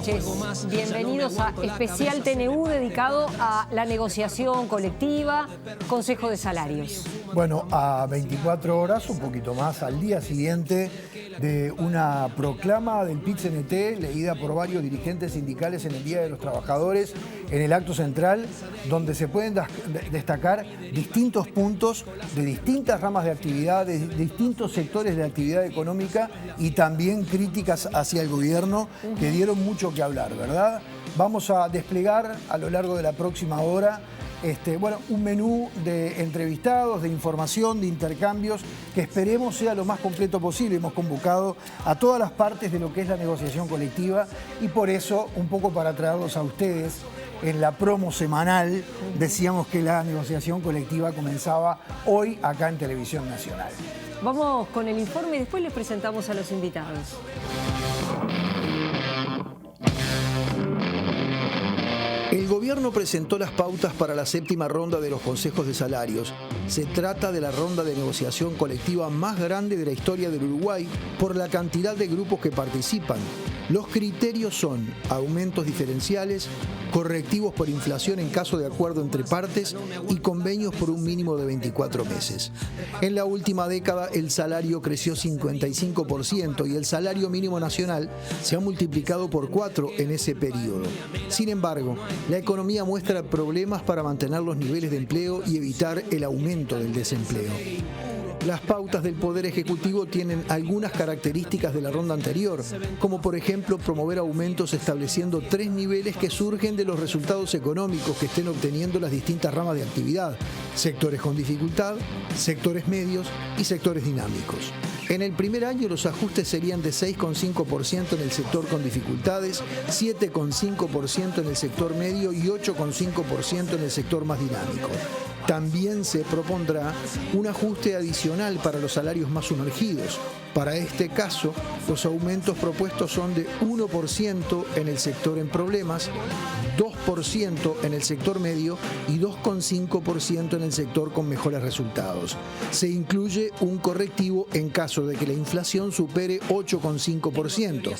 noches. Bienvenidos a Especial TNU dedicado a la negociación colectiva, Consejo de Salarios. Bueno, a 24 horas, un poquito más, al día siguiente de una proclama del PIT-CNT leída por varios dirigentes sindicales en el Día de los Trabajadores en el acto central, donde se pueden destacar distintos puntos de distintas ramas de actividad, de distintos sectores de actividad económica y también críticas hacia el gobierno que dieron mucho que hablar, ¿verdad? Vamos a desplegar a lo largo de la próxima hora un menú de entrevistados, de información, de intercambios, que esperemos sea lo más completo posible. Hemos convocado a todas las partes de lo que es la negociación colectiva y por eso, un poco para traerlos a ustedes, en la promo semanal decíamos que la negociación colectiva comenzaba hoy acá en Televisión Nacional. Vamos con el informe y después les presentamos a los invitados. El gobierno presentó las pautas para la séptima ronda de los consejos de salarios. Se trata de la ronda de negociación colectiva más grande de la historia del Uruguay por la cantidad de grupos que participan. Los criterios son aumentos diferenciales, correctivos por inflación en caso de acuerdo entre partes y convenios por un mínimo de 24 meses. En la última década el salario creció 55% y el salario mínimo nacional se ha multiplicado por 4 en ese periodo. Sin embargo, la economía muestra problemas para mantener los niveles de empleo y evitar el aumento del desempleo. Las pautas del Poder Ejecutivo tienen algunas características de la ronda anterior, como por ejemplo promover aumentos estableciendo 3 niveles que surgen de los resultados económicos que estén obteniendo las distintas ramas de actividad: sectores con dificultad, sectores medios y sectores dinámicos. En el primer año los ajustes serían de 6,5% en el sector con dificultades, 7,5% en el sector medio y 8,5% en el sector más dinámico. También se propondrá un ajuste adicional para los salarios más sumergidos. Para este caso, los aumentos propuestos son de 1% en el sector en problemas, 2% en el sector medio y 2,5% en el sector con mejores resultados. Se incluye un correctivo en caso de que la inflación supere 8,5%.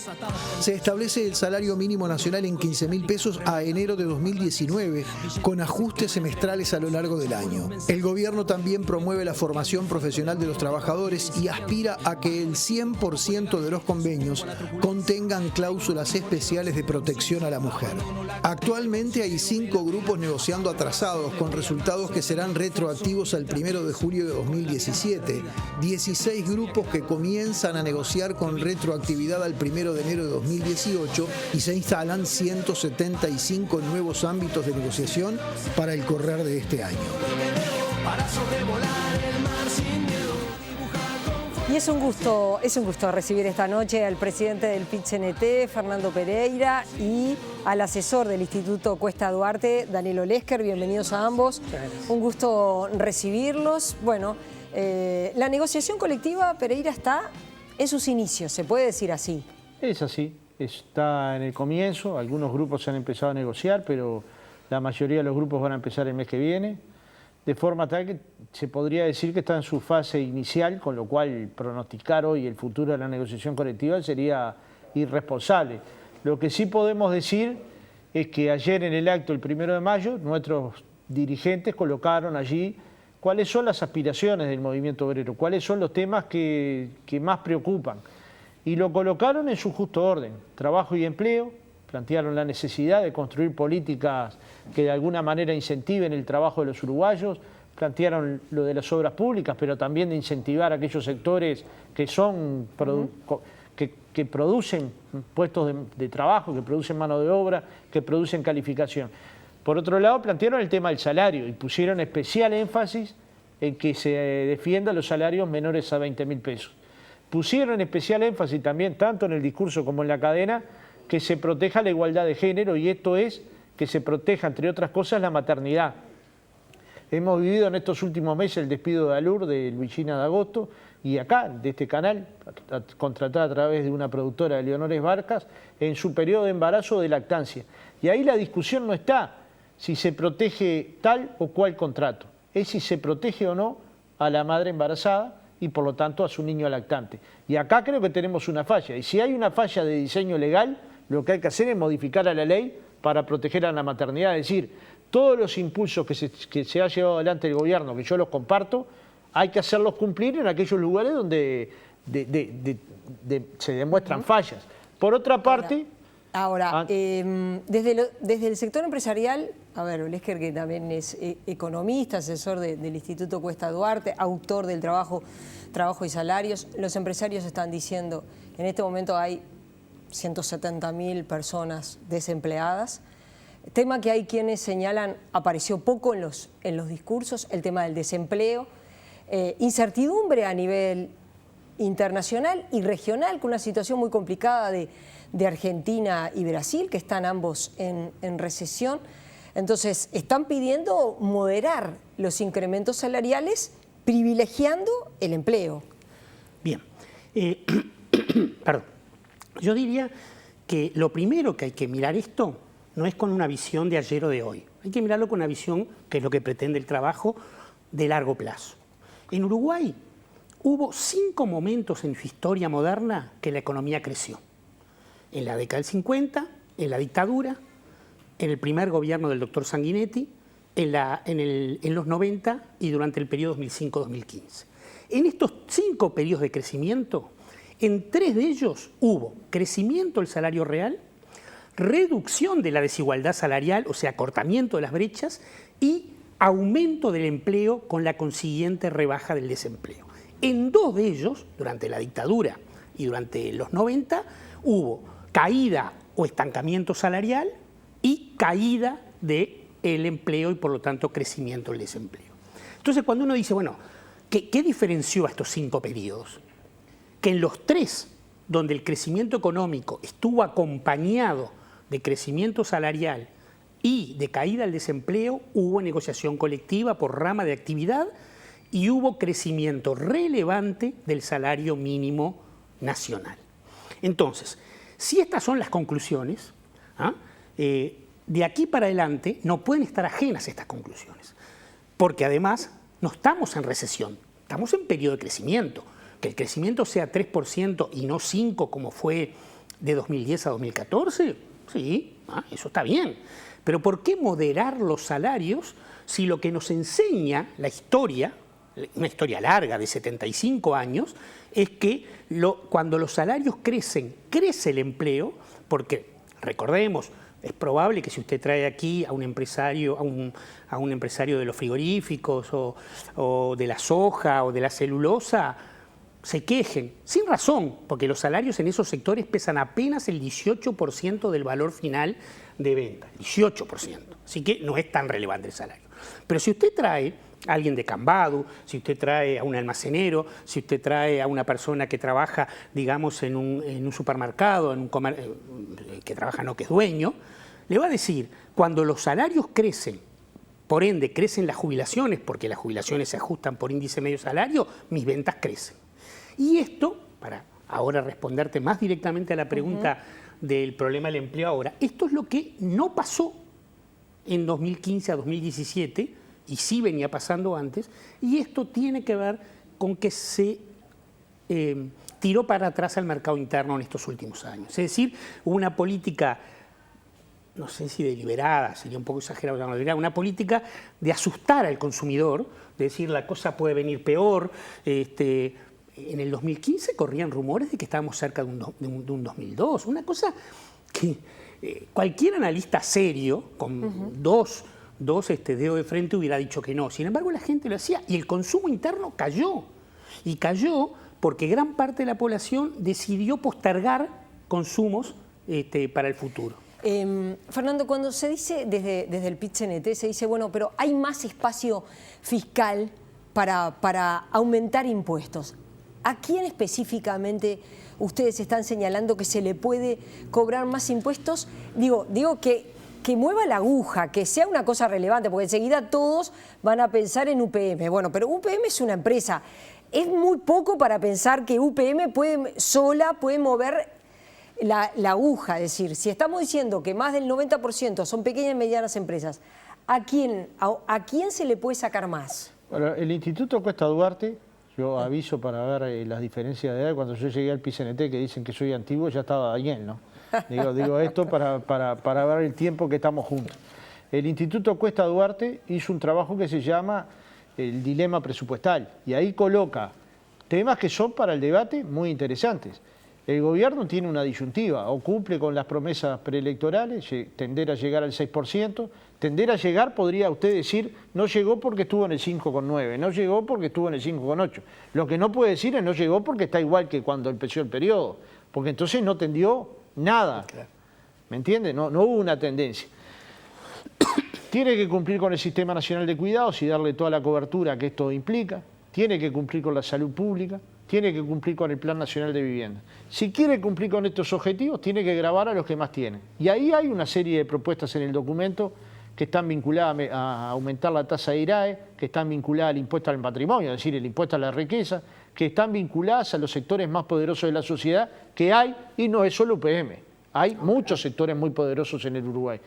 Se establece el salario mínimo nacional en 15.000 pesos a enero de 2019, con ajustes semestrales a lo largo del año. El gobierno también promueve la formación profesional de los trabajadores y aspira a que el 100% de los convenios contengan cláusulas especiales de protección a la mujer. Actualmente hay 5 grupos negociando atrasados con resultados que serán retroactivos al 1 de julio de 2017, 16 grupos que comienzan a negociar con retroactividad al 1 de enero de 2018 y se instalan 175 nuevos ámbitos de negociación para el correr de este año. Y es un gusto recibir esta noche al presidente del PIT-CNT, Fernando Pereira, y al asesor del Instituto Cuesta Duarte, Daniel Olesker. Bienvenidos a ambos. Un gusto recibirlos. Bueno, la negociación colectiva, Pereira, está en sus inicios, se puede decir así. Es así, está en el comienzo. Algunos grupos han empezado a negociar, pero la mayoría de los grupos van a empezar el mes que viene. De forma tal que se podría decir que está en su fase inicial, con lo cual pronosticar hoy el futuro de la negociación colectiva sería irresponsable. Lo que sí podemos decir es que ayer en el acto, el 1 de mayo, nuestros dirigentes colocaron allí cuáles son las aspiraciones del movimiento obrero, cuáles son los temas que más preocupan. Y lo colocaron en su justo orden: trabajo y empleo. Plantearon la necesidad de construir políticas que de alguna manera incentiven el trabajo de los uruguayos, plantearon lo de las obras públicas, pero también de incentivar a aquellos sectores que son que producen puestos de trabajo, que producen mano de obra, que producen calificación. Por otro lado, plantearon el tema del salario y pusieron especial énfasis en que se defiendan los salarios menores a 20.000 pesos. Pusieron especial énfasis también, tanto en el discurso como en la cadena, que se proteja la igualdad de género, y esto es que se proteja, entre otras cosas, la maternidad. Hemos vivido en estos últimos meses el despido de Alur, de Luigina D'Agosto, y acá, de este canal, contratada a través de una productora de Leonores Barcas, en su periodo de embarazo o de lactancia. Y ahí la discusión no está si se protege tal o cual contrato, es si se protege o no a la madre embarazada y por lo tanto a su niño lactante. Y acá creo que tenemos una falla, y si hay una falla de diseño legal, lo que hay que hacer es modificar a la ley para proteger a la maternidad. Es decir, todos los impulsos que se ha llevado adelante el gobierno, que yo los comparto, hay que hacerlos cumplir en aquellos lugares donde se demuestran fallas. Por otra parte... Ahora, desde el sector empresarial, a ver, Olesker, que también es economista, asesor del Instituto Cuesta Duarte, autor del Trabajo y Salarios, los empresarios están diciendo que en este momento hay 170.000 personas desempleadas. Tema que hay quienes señalan, apareció poco en los discursos, el tema del desempleo, incertidumbre a nivel internacional y regional, con una situación muy complicada de Argentina y Brasil, que están ambos en recesión. Entonces, están pidiendo moderar los incrementos salariales, privilegiando el empleo. Bien. Perdón. Yo diría que lo primero que hay que mirar esto no es con una visión de ayer o de hoy. Hay que mirarlo con una visión, que es lo que pretende el trabajo, de largo plazo. En Uruguay hubo 5 momentos en su historia moderna que la economía creció. En la década del 50, en la dictadura, en el primer gobierno del doctor Sanguinetti, en los 90 y durante el periodo 2005-2015. En estos 5 periodos de crecimiento, en 3 de ellos hubo crecimiento del salario real, reducción de la desigualdad salarial, o sea, acortamiento de las brechas, y aumento del empleo con la consiguiente rebaja del desempleo. En 2 de ellos, durante la dictadura y durante los 90, hubo caída o estancamiento salarial y caída del empleo y por lo tanto crecimiento del desempleo. Entonces cuando uno dice, bueno, ¿qué diferenció a estos 5 periodos? Que en los 3 donde el crecimiento económico estuvo acompañado de crecimiento salarial y de caída del desempleo, hubo negociación colectiva por rama de actividad y hubo crecimiento relevante del salario mínimo nacional. Entonces, si estas son las conclusiones, de aquí para adelante no pueden estar ajenas a estas conclusiones, porque además no estamos en recesión, estamos en periodo de crecimiento. Que el crecimiento sea 3% y no 5% como fue de 2010 a 2014, sí, eso está bien. Pero ¿por qué moderar los salarios si lo que nos enseña la historia, una historia larga de 75 años, es que cuando los salarios crecen, crece el empleo? Porque, recordemos, es probable que si usted trae aquí a un empresario, a un empresario de los frigoríficos o de la soja o de la celulosa, se quejen, sin razón, porque los salarios en esos sectores pesan apenas el 18% del valor final de venta, 18%, así que no es tan relevante el salario. Pero si usted trae a alguien de Cambadu, si usted trae a un almacenero, si usted trae a una persona que trabaja, digamos, en un supermercado, que trabaja no que es dueño, le va a decir, cuando los salarios crecen, por ende crecen las jubilaciones, porque las jubilaciones se ajustan por índice medio salario, mis ventas crecen. Y esto, para ahora responderte más directamente a la pregunta del problema del empleo ahora, esto es lo que no pasó en 2015 a 2017, y sí venía pasando antes, y esto tiene que ver con que se tiró para atrás al mercado interno en estos últimos años. Es decir, hubo una política, no sé si deliberada, sería un poco exagerado llamarlo deliberada, una política de asustar al consumidor, de decir la cosa puede venir peor. En el 2015 corrían rumores de que estábamos cerca de un 2002, una cosa que cualquier analista serio, con dos dedos de frente, hubiera dicho que no. Sin embargo, la gente lo hacía y el consumo interno cayó. Y cayó porque gran parte de la población decidió postergar consumos para el futuro. Fernando, cuando se dice desde el PIT-CNT, se dice, bueno, pero hay más espacio fiscal para aumentar impuestos. ¿A quién específicamente ustedes están señalando que se le puede cobrar más impuestos? Digo que mueva la aguja, que sea una cosa relevante, porque enseguida todos van a pensar en UPM. Bueno, pero UPM es una empresa. Es muy poco para pensar que UPM sola puede mover la aguja. Es decir, si estamos diciendo que más del 90% son pequeñas y medianas empresas, ¿a quién se le puede sacar más? Bueno, el Instituto Cuesta Duarte, yo aviso para ver las diferencias de edad. Cuando yo llegué al PIT-CNT, que dicen que soy antiguo, ya estaba Daniel, ¿no? Digo esto para ver el tiempo que estamos juntos. El Instituto Cuesta Duarte hizo un trabajo que se llama el dilema presupuestal y ahí coloca temas que son para el debate muy interesantes. El gobierno tiene una disyuntiva, o cumple con las promesas preelectorales, tender a llegar al 6%, tender a llegar, podría usted decir, no llegó porque estuvo en el 5,9, no llegó porque estuvo en el 5,8. Lo que no puede decir es no llegó porque está igual que cuando empezó el periodo, porque entonces no tendió nada. ¿Me entiende? No hubo una tendencia. Tiene que cumplir con el Sistema Nacional de Cuidados y darle toda la cobertura que esto implica, tiene que cumplir con la salud pública, tiene que cumplir con el Plan Nacional de Vivienda. Si quiere cumplir con estos objetivos, tiene que gravar a los que más tienen. Y ahí hay una serie de propuestas en el documento que están vinculadas a aumentar la tasa de IRAE, que están vinculadas al impuesto al patrimonio, es decir, el impuesto a la riqueza, que están vinculadas a los sectores más poderosos de la sociedad que hay, y no es solo UPM. Hay muchos sectores muy poderosos en el Uruguay.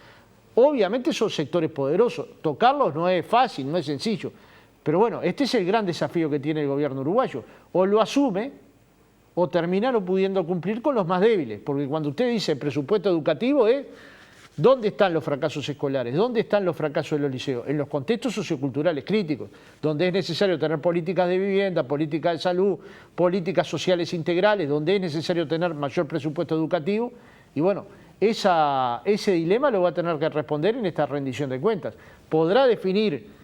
Obviamente son sectores poderosos, tocarlos no es fácil, no es sencillo. Pero bueno, este es el gran desafío que tiene el gobierno uruguayo. O lo asume o termina no pudiendo cumplir con los más débiles. Porque cuando usted dice presupuesto educativo es ¿dónde están los fracasos escolares? ¿Dónde están los fracasos de los liceos? En los contextos socioculturales críticos, donde es necesario tener políticas de vivienda, políticas de salud, políticas sociales integrales, donde es necesario tener mayor presupuesto educativo. Y bueno, ese dilema lo va a tener que responder en esta rendición de cuentas. Podrá definir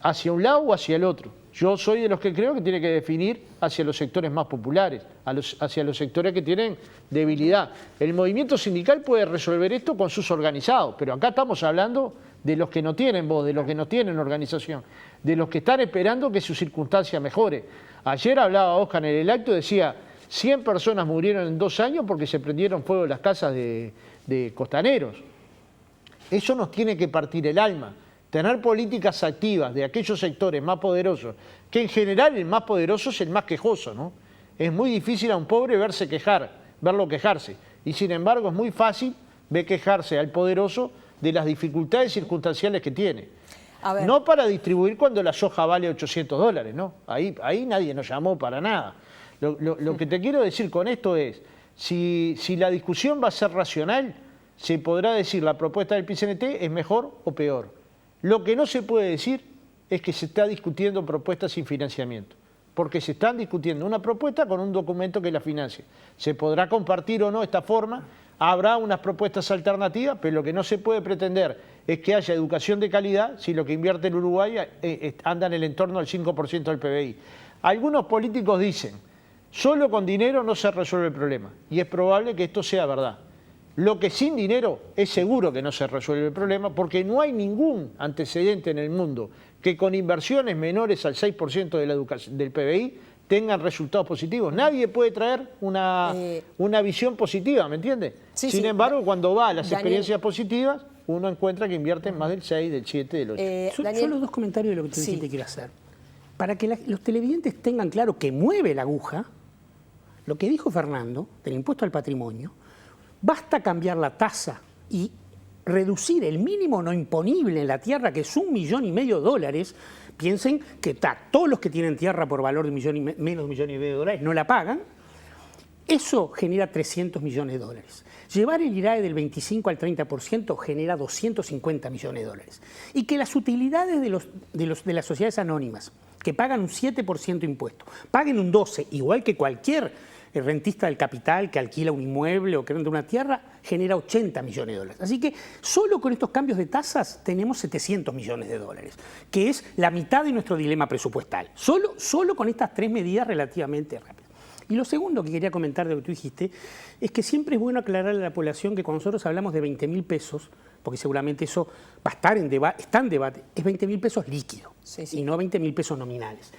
hacia un lado o hacia el otro. Yo soy de los que creo que tiene que definir hacia los sectores más populares, hacia los sectores que tienen debilidad. El movimiento sindical puede resolver esto con sus organizados, pero acá estamos hablando de los que no tienen voz, de los que no tienen organización, de los que están esperando que su circunstancia mejore. Ayer hablaba Oscar en el acto, decía 100 personas murieron en 2 años porque se prendieron fuego las casas de costaneros. Eso nos tiene que partir el alma. Tener políticas activas de aquellos sectores más poderosos, que en general el más poderoso es el más quejoso, ¿no? Es muy difícil a un pobre verlo quejarse. Y sin embargo es muy fácil ver quejarse al poderoso de las dificultades circunstanciales que tiene. No para distribuir cuando la soja vale $800, ¿no? Ahí nadie nos llamó para nada. Lo que te quiero decir con esto es, si la discusión va a ser racional, se podrá decir la propuesta del PIT-CNT es mejor o peor. Lo que no se puede decir es que se está discutiendo propuestas sin financiamiento, porque se están discutiendo una propuesta con un documento que la financie. Se podrá compartir o no esta forma, habrá unas propuestas alternativas, pero lo que no se puede pretender es que haya educación de calidad si lo que invierte el Uruguay anda en el entorno del 5% del PBI. Algunos políticos dicen, solo con dinero no se resuelve el problema, y es probable que esto sea verdad. Lo que sin dinero es seguro que no se resuelve el problema porque no hay ningún antecedente en el mundo que con inversiones menores al 6% del PBI tengan resultados positivos. Nadie puede traer una visión positiva, ¿me entiende? Sí, sin embargo, cuando va a las experiencias positivas, uno encuentra que invierten más del 6, del 7, del 8. Solo 2 comentarios de lo que tú dijiste quiero hacer. Para que los televidentes tengan claro que mueve la aguja, lo que dijo Fernando del impuesto al patrimonio, basta cambiar la tasa y reducir el mínimo no imponible en la tierra, que es $1,5 millones. Piensen que todos los que tienen tierra por valor de menos de $1,5 millones no la pagan. Eso genera $300 millones. Llevar el IRAE del 25 al 30% genera $250 millones. Y que las utilidades de las sociedades anónimas, que pagan un 7% impuesto, paguen un 12%, igual que cualquier rentista del capital que alquila un inmueble o que renta una tierra, genera $80 millones. Así que solo con estos cambios de tasas tenemos $700 millones, que es la mitad de nuestro dilema presupuestal. Solo con estas 3 medidas relativamente rápidas. Y lo segundo que quería comentar de lo que tú dijiste es que siempre es bueno aclararle a la población que cuando nosotros hablamos de 20.000 pesos, porque seguramente eso va a estar está en debate, es 20.000 pesos líquidos y no 20.000 pesos nominales.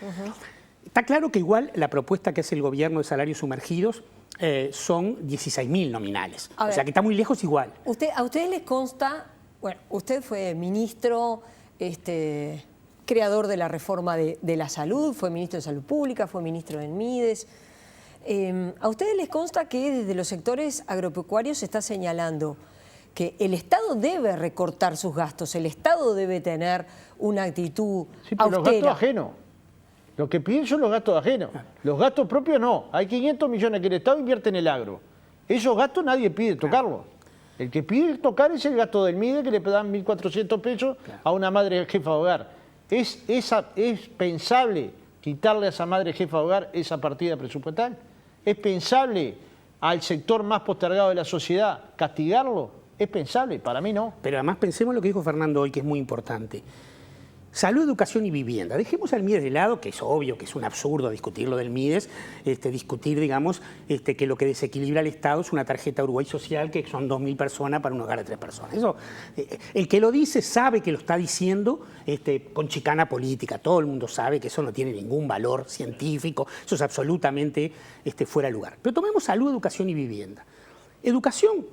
Está claro que igual la propuesta que hace el gobierno de salarios sumergidos son 16.000 nominales. O sea que está muy lejos igual. ¿A ustedes les consta, bueno, usted fue ministro, creador de la reforma de la salud, fue ministro de Salud Pública, fue ministro del MIDES. ¿A ustedes les consta que desde los sectores agropecuarios se está señalando que el Estado debe recortar sus gastos, el Estado debe tener una actitud austera? Los gastos ajenos. Lo que piden son los gastos ajenos. Los gastos propios no. Hay 500 millones que el Estado invierte en el agro. Esos gastos nadie pide tocarlos. El que pide tocar es el gasto del MIDE, que le dan 1.400 pesos a una madre jefa de hogar. ¿Es pensable quitarle a esa madre jefa de hogar esa partida presupuestal? ¿Es pensable al sector más postergado de la sociedad castigarlo? ¿Es pensable? Para mí no. Pero además pensemos lo que dijo Fernando hoy, que es muy importante. Salud, educación y vivienda. Dejemos al MIDES de lado, que es obvio que es un absurdo discutir lo del MIDES, discutir, digamos, que lo que desequilibra al Estado es una tarjeta Uruguay Social, que son 2.000 personas para un hogar de 3 personas. Eso, el que lo dice sabe que lo está diciendo con chicana política. Todo el mundo sabe que eso no tiene ningún valor científico, eso es absolutamente fuera de lugar. Pero tomemos salud, educación y vivienda. Educación,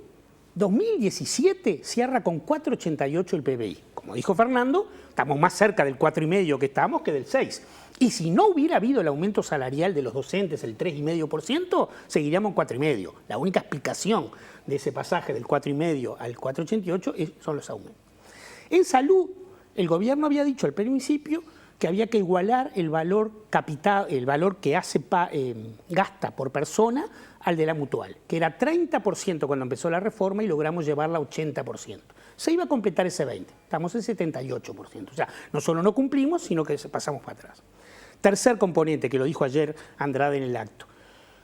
2017 cierra con 4,88 el PBI. Como dijo Fernando, estamos más cerca del 4,5 que estamos que del 6. Y si no hubiera habido el aumento salarial de los docentes, el 3,5%, seguiríamos en 4,5. La única explicación de ese pasaje del 4,5 al 4,88 son los aumentos. En salud, el gobierno había dicho al principio que había que igualar el valor capital, el valor que gasta por persona al de la mutual, que era 30% cuando empezó la reforma y logramos llevarla a 80%. Se iba a completar ese 20%, estamos en 78%. O sea, no solo no cumplimos, sino que pasamos para atrás. Tercer componente, que lo dijo ayer Andrade en el acto.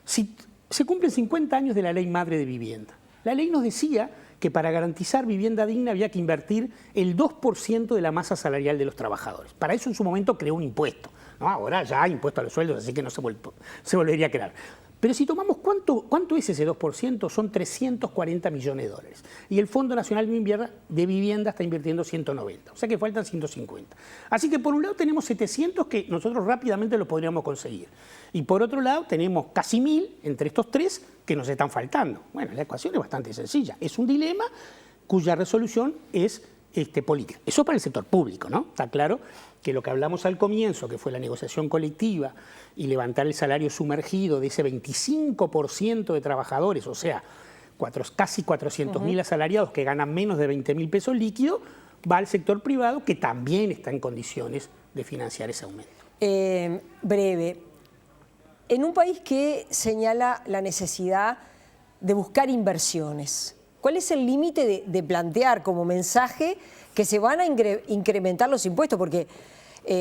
Si se cumplen 50 años de la Ley Madre de Vivienda. La ley nos decía que para garantizar vivienda digna había que invertir el 2% de la masa salarial de los trabajadores. Para eso en su momento creó un impuesto, ¿no? Ahora ya hay impuesto a los sueldos, así que no se volvería a crear. Pero si tomamos cuánto es ese 2%, son 340 millones de dólares. Y el Fondo Nacional de Vivienda está invirtiendo 190, o sea que faltan 150. Así que por un lado tenemos 700 que nosotros rápidamente lo podríamos conseguir. Y por otro lado tenemos casi 1.000 entre estos tres que nos están faltando. Bueno, la ecuación es bastante sencilla. Es un dilema cuya resolución es política. Eso para el sector público, ¿no? Está claro que lo que hablamos al comienzo, que fue la negociación colectiva y levantar el salario sumergido de ese 25% de trabajadores, o sea, casi 400.000 asalariados que ganan menos de 20.000 pesos líquidos, va al sector privado que también está en condiciones de financiar ese aumento. Breve. En un país que señala la necesidad de buscar inversiones, ¿cuál es el límite de plantear como mensaje que se van a incrementar los impuestos? Porque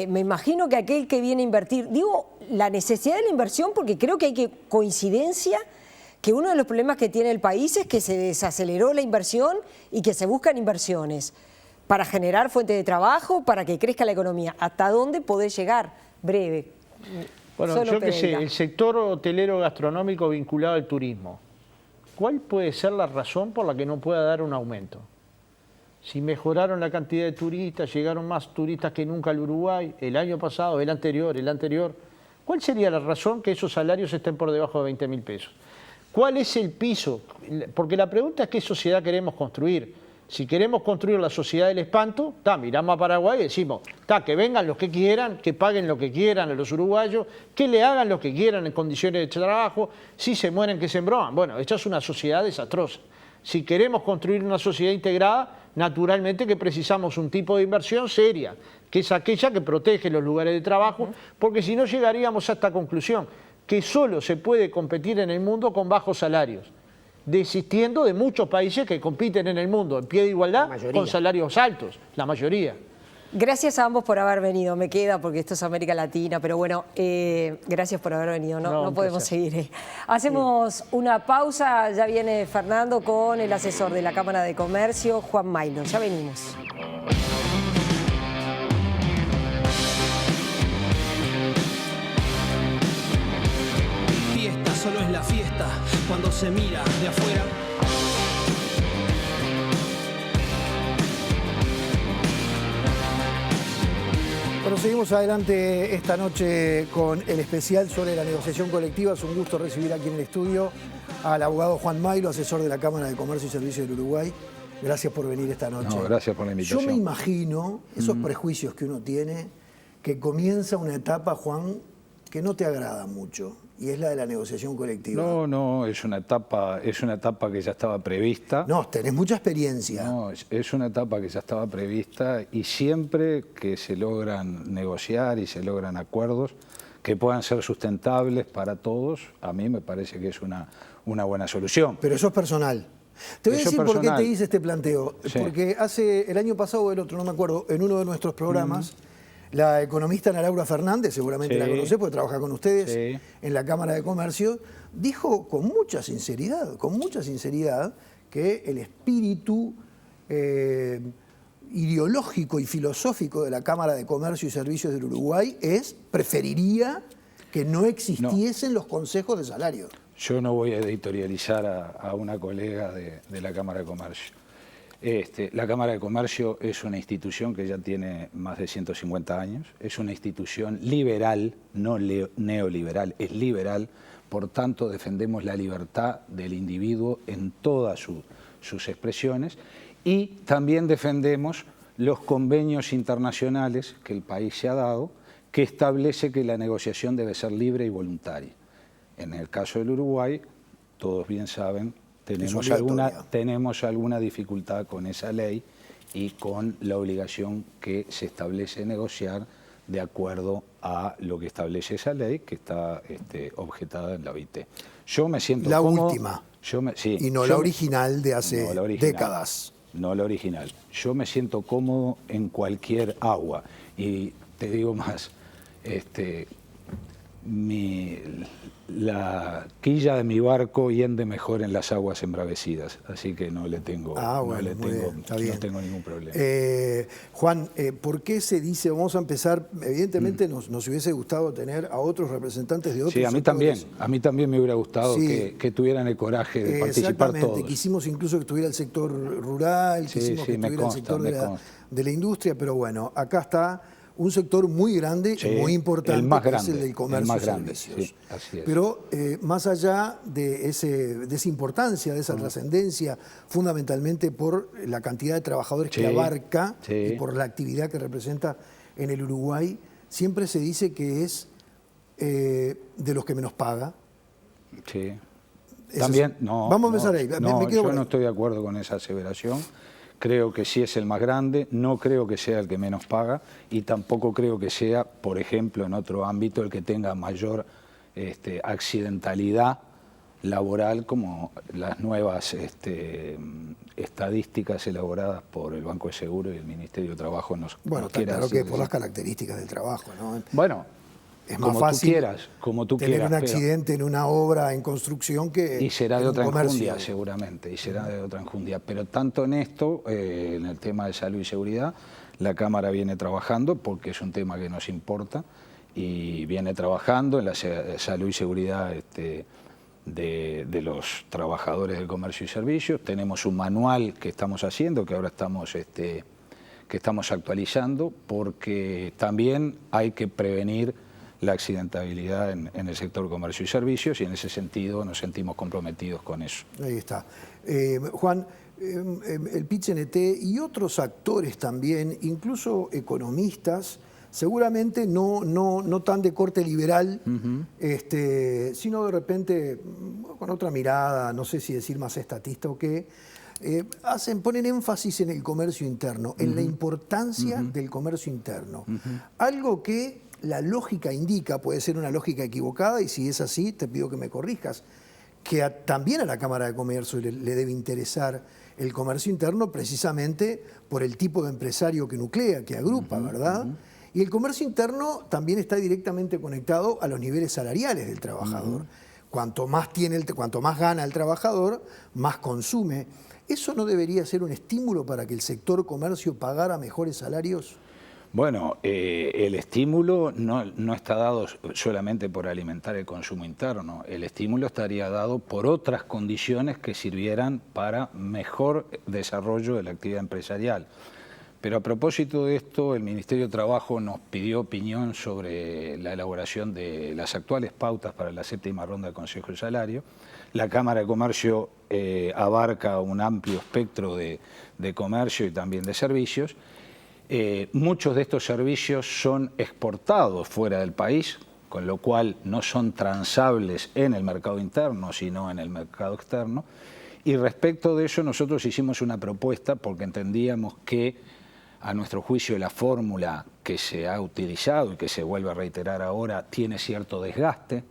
me imagino que aquel que viene a invertir, digo la necesidad de la inversión porque creo que hay coincidencia que uno de los problemas que tiene el país es que se desaceleró la inversión y que se buscan inversiones para generar fuentes de trabajo, para que crezca la economía. ¿Hasta dónde podés llegar? Breve. Bueno, yo qué sé, el sector hotelero gastronómico vinculado al turismo. ¿Cuál puede ser la razón por la que no pueda dar un aumento? Si mejoraron la cantidad de turistas, llegaron más turistas que nunca al Uruguay, el año pasado, el anterior, ¿cuál sería la razón que esos salarios estén por debajo de 20.000 pesos? ¿Cuál es el piso? Porque la pregunta es qué sociedad queremos construir. Si queremos construir la sociedad del espanto, miramos a Paraguay y decimos, que vengan los que quieran, que paguen lo que quieran a los uruguayos, que le hagan lo que quieran en condiciones de trabajo, si se mueren que se embroman. Bueno, esta es una sociedad desastrosa. Si queremos construir una sociedad integrada, naturalmente que precisamos un tipo de inversión seria, que es aquella que protege los lugares de trabajo, porque si no llegaríamos a esta conclusión, que solo se puede competir en el mundo con bajos salarios, desistiendo de muchos países que compiten en el mundo en pie de igualdad con salarios altos, la mayoría. Gracias a ambos por haber venido. Me queda porque esto es América Latina, pero bueno, gracias por haber venido. No podemos seguir. Hacemos una pausa. Ya viene Fernando con el asesor de la Cámara de Comercio, Juan Mailo. Ya venimos. Fiesta solo es la fiesta cuando se mira de afuera. Bueno, seguimos adelante esta noche con el especial sobre la negociación colectiva. Es un gusto recibir aquí en el estudio al abogado Juan Mailo, asesor de la Cámara de Comercio y Servicios del Uruguay. Gracias por venir esta noche. No, gracias por la invitación. Yo me imagino esos prejuicios que uno tiene, que comienza una etapa, Juan, que no te agrada mucho, y es la de la negociación colectiva. No, es una etapa que ya estaba prevista. No, tenés mucha experiencia. No, es una etapa que ya estaba prevista y siempre que se logran negociar y se logran acuerdos, que puedan ser sustentables para todos, a mí me parece que es una buena solución. Pero eso es personal. Te voy a decir por qué te hice este planteo. Sí. Porque hace el año pasado o el otro, no me acuerdo, en uno de nuestros programas, la economista Ana Laura Fernández, seguramente la conocés porque trabaja con ustedes en la Cámara de Comercio, dijo con mucha sinceridad, que el espíritu ideológico y filosófico de la Cámara de Comercio y Servicios del Uruguay preferiría que no existiesen los consejos de salario. Yo no voy a editorializar a una colega de la Cámara de Comercio. La Cámara de Comercio es una institución que ya tiene más de 150 años, es una institución liberal, no neoliberal, es liberal, por tanto defendemos la libertad del individuo en todas sus expresiones y también defendemos los convenios internacionales que el país se ha dado, que establece que la negociación debe ser libre y voluntaria. En el caso del Uruguay, todos bien saben, tenemos alguna dificultad con esa ley y con la obligación que se establece negociar de acuerdo a lo que establece esa ley, que está objetada en la OIT. Yo me siento la cómodo, última, sí, y no la original de hace décadas. No la original. Yo me siento cómodo en cualquier agua. Y te digo más, la quilla de mi barco hiende mejor en las aguas embravecidas, así que no tengo ningún problema. Juan, ¿por qué se dice, vamos a empezar, evidentemente nos hubiese gustado tener a otros representantes de otros sectores? A mí también me hubiera gustado que tuvieran el coraje de participar todos. Exactamente, quisimos incluso que estuviera el sector rural, quisimos que estuviera el sector de la industria, pero bueno, acá está un sector muy grande y muy importante, que es el del comercio y servicios. Sí, así es. Pero más allá de esa importancia, de esa trascendencia, fundamentalmente por la cantidad de trabajadores que abarca y por la actividad que representa en el Uruguay, siempre se dice que es de los que menos paga. Sí. También, vamos a empezar ahí. Yo no estoy de acuerdo con esa aseveración. Creo que sí es el más grande, no creo que sea el que menos paga y tampoco creo que sea, por ejemplo, en otro ámbito el que tenga mayor accidentalidad laboral, como las nuevas estadísticas elaboradas por el Banco de Seguro y el Ministerio de Trabajo nos claro que por las características del trabajo, ¿no? Bueno, es más fácil tener un accidente en una obra en construcción que y será de otra comercio. enjundia seguramente, y será de otra enjundia. Pero tanto en esto, en el tema de salud y seguridad, la Cámara viene trabajando porque es un tema que nos importa y viene trabajando en la salud y seguridad de los trabajadores del comercio y servicios. Tenemos un manual que estamos haciendo, que ahora estamos actualizando, porque también hay que prevenir la accidentabilidad en el sector comercio y servicios y en ese sentido nos sentimos comprometidos con eso. Ahí está. Juan, el PIT-CNT y otros actores también, incluso economistas, seguramente no tan de corte liberal, sino de repente con otra mirada, no sé si decir más estatista o qué, ponen énfasis en el comercio interno, en la importancia del comercio interno. Algo que la lógica indica, puede ser una lógica equivocada, y si es así, te pido que me corrijas, que también a la Cámara de Comercio le debe interesar el comercio interno precisamente por el tipo de empresario que nuclea, que agrupa, ¿verdad? Y el comercio interno también está directamente conectado a los niveles salariales del trabajador. Cuanto más gana el trabajador, más consume. ¿Eso no debería ser un estímulo para que el sector comercio pagara mejores salarios? Bueno, el estímulo no está dado solamente por alimentar el consumo interno, el estímulo estaría dado por otras condiciones que sirvieran para mejor desarrollo de la actividad empresarial. Pero a propósito de esto, el Ministerio de Trabajo nos pidió opinión sobre la elaboración de las actuales pautas para la 7ª ronda de Consejo de Salario. La Cámara de Comercio abarca un amplio espectro de comercio y también de servicios. Muchos de estos servicios son exportados fuera del país, con lo cual no son transables en el mercado interno, sino en el mercado externo. Y respecto de eso nosotros hicimos una propuesta porque entendíamos que A nuestro juicio, la fórmula que se ha utilizado y que se vuelve a reiterar ahora tiene cierto desgaste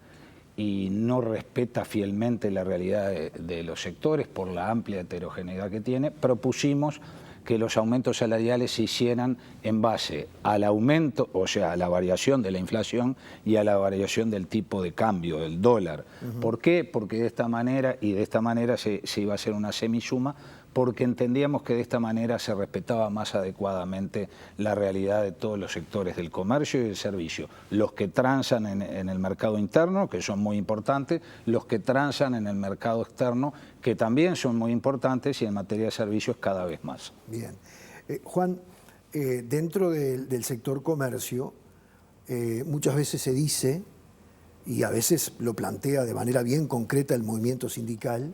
y no respeta fielmente la realidad de los sectores por la amplia heterogeneidad que tiene. Propusimos que los aumentos salariales se hicieran en base al aumento, o sea, a la variación de la inflación y a la variación del tipo de cambio, del dólar. ¿Por qué? Porque de esta manera, se iba a hacer una semisuma, porque entendíamos que de esta manera se respetaba más adecuadamente la realidad de todos los sectores del comercio y del servicio. Los que transan en el mercado interno, que son muy importantes, los que transan en el mercado externo, que también son muy importantes, y en materia de servicios cada vez más. Bien. Juan, dentro del sector comercio, muchas veces se dice, y a veces lo plantea de manera bien concreta el movimiento sindical,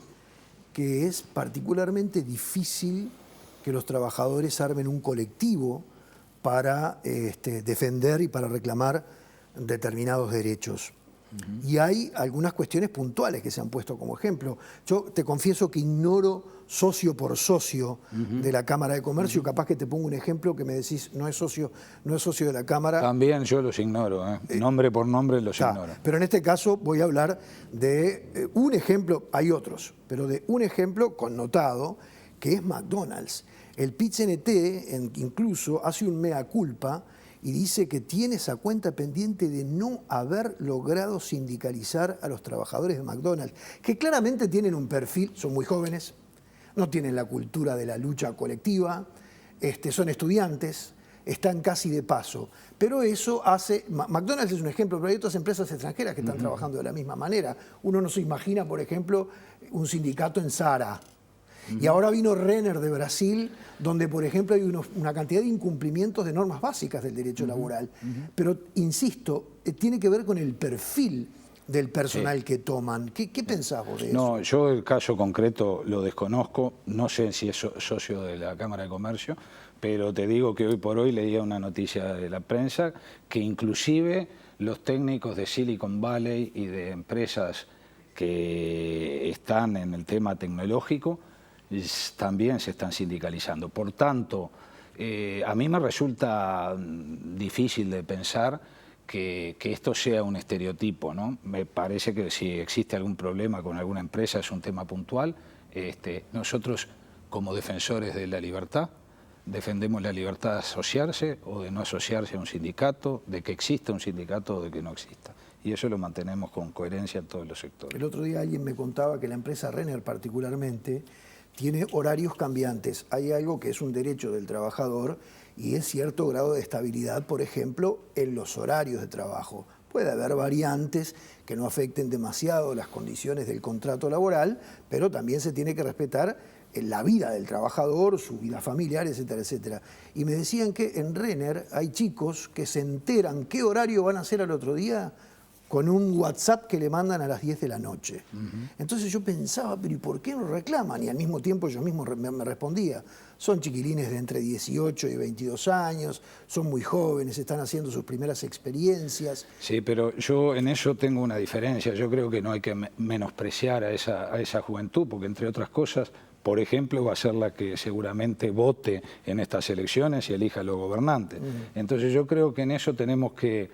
que es particularmente difícil que los trabajadores armen un colectivo para defender y para reclamar determinados derechos. Y hay algunas cuestiones puntuales que se han puesto como ejemplo. Yo te confieso que ignoro socio por socio de la Cámara de Comercio. Capaz que te pongo un ejemplo que me decís, no es socio de la Cámara. También yo los ignoro, nombre por nombre los ignoro. Pero en este caso voy a hablar de un ejemplo, hay otros, pero de un ejemplo connotado que es McDonald's. El PIT-CNT incluso hace un mea culpa y dice que tiene esa cuenta pendiente de no haber logrado sindicalizar a los trabajadores de McDonald's, que claramente tienen un perfil, son muy jóvenes, no tienen la cultura de la lucha colectiva, son estudiantes, están casi de paso. Pero eso hace... McDonald's es un ejemplo, pero hay otras empresas extranjeras que están trabajando de la misma manera. Uno no se imagina, por ejemplo, un sindicato en Zara. Y ahora vino Renner de Brasil, donde, por ejemplo, hay una cantidad de incumplimientos de normas básicas del derecho laboral. Pero, insisto, tiene que ver con el perfil del personal que toman. ¿Qué pensás vos de eso? No, yo el caso concreto lo desconozco, no sé si es socio de la Cámara de Comercio, pero te digo que hoy por hoy leía una noticia de la prensa que inclusive los técnicos de Silicon Valley y de empresas que están en el tema tecnológico también se están sindicalizando. Por tanto, a mí me resulta difícil de pensar que esto sea un estereotipo, ¿no? Me parece que si existe algún problema con alguna empresa es un tema puntual. Nosotros, como defensores de la libertad, defendemos la libertad de asociarse o de no asociarse a un sindicato, de que exista un sindicato o de que no exista. Y eso lo mantenemos con coherencia en todos los sectores. El otro día alguien me contaba que la empresa Renner particularmente tiene horarios cambiantes. Hay algo que es un derecho del trabajador y es cierto grado de estabilidad, por ejemplo, en los horarios de trabajo. Puede haber variantes que no afecten demasiado las condiciones del contrato laboral, pero también se tiene que respetar la vida del trabajador, su vida familiar, etcétera, etcétera. Y me decían que en Renner hay chicos que se enteran qué horario van a hacer al otro día con un WhatsApp que le mandan a las 10 de la noche. Entonces yo pensaba, pero ¿y por qué no reclaman? Y al mismo tiempo yo mismo me respondía, son chiquilines de entre 18 y 22 años, son muy jóvenes, están haciendo sus primeras experiencias. Sí, pero yo en eso tengo una diferencia. Yo creo que no hay que menospreciar a esa juventud, porque entre otras cosas, por ejemplo, va a ser la que seguramente vote en estas elecciones y elija a los gobernantes. Entonces yo creo que en eso tenemos que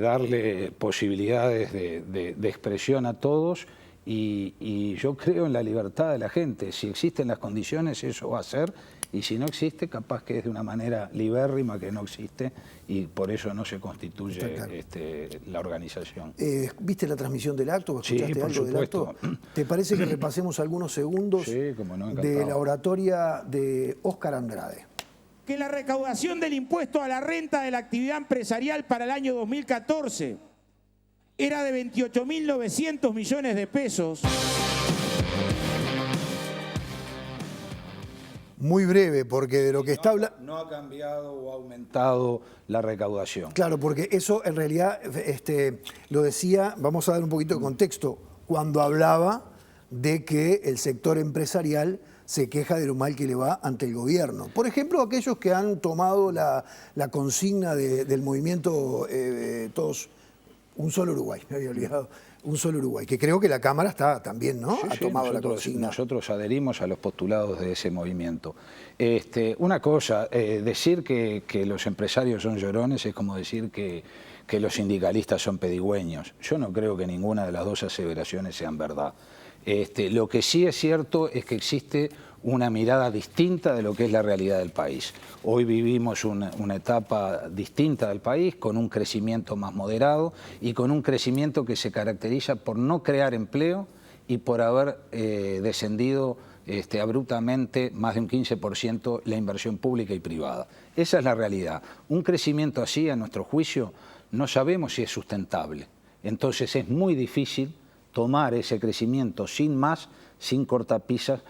darle posibilidades de expresión a todos y yo creo en la libertad de la gente. Si existen las condiciones, eso va a ser, y si no existe, capaz que es de una manera libérrima que no existe y por eso no se constituye la organización. ¿Viste la transmisión del acto? ¿Escuchaste algo supuesto. del acto? ¿Te parece que repasemos algunos segundos de la oratoria de Óscar Andrade? Que la recaudación del impuesto a la renta de la actividad empresarial para el año 2014 era de 28.900 millones de pesos. Muy breve, porque de lo que está hablando... No ha cambiado o ha aumentado la recaudación. Claro, porque eso en realidad lo decía, vamos a dar un poquito de contexto, cuando hablaba de que el sector empresarial se queja de lo mal que le va ante el gobierno. Por ejemplo, aquellos que han tomado la consigna del movimiento Todos Un solo Uruguay, me había olvidado. Un solo Uruguay, que creo que la Cámara está también, ¿no? Sí, ha tomado la consigna. Nosotros adherimos a los postulados de ese movimiento. Una cosa, decir que los empresarios son llorones es como decir que los sindicalistas son pedigüeños. Yo no creo que ninguna de las dos aseveraciones sean verdad. Lo que sí es cierto es que existe una mirada distinta de lo que es la realidad del país. Hoy vivimos una etapa distinta del país, con un crecimiento más moderado y con un crecimiento que se caracteriza por no crear empleo y por haber descendido abruptamente más de un 15% la inversión pública y privada. Esa es la realidad. Un crecimiento así, a nuestro juicio, no sabemos si es sustentable. Entonces es muy difícil tomar ese crecimiento sin más, sin cortapisas,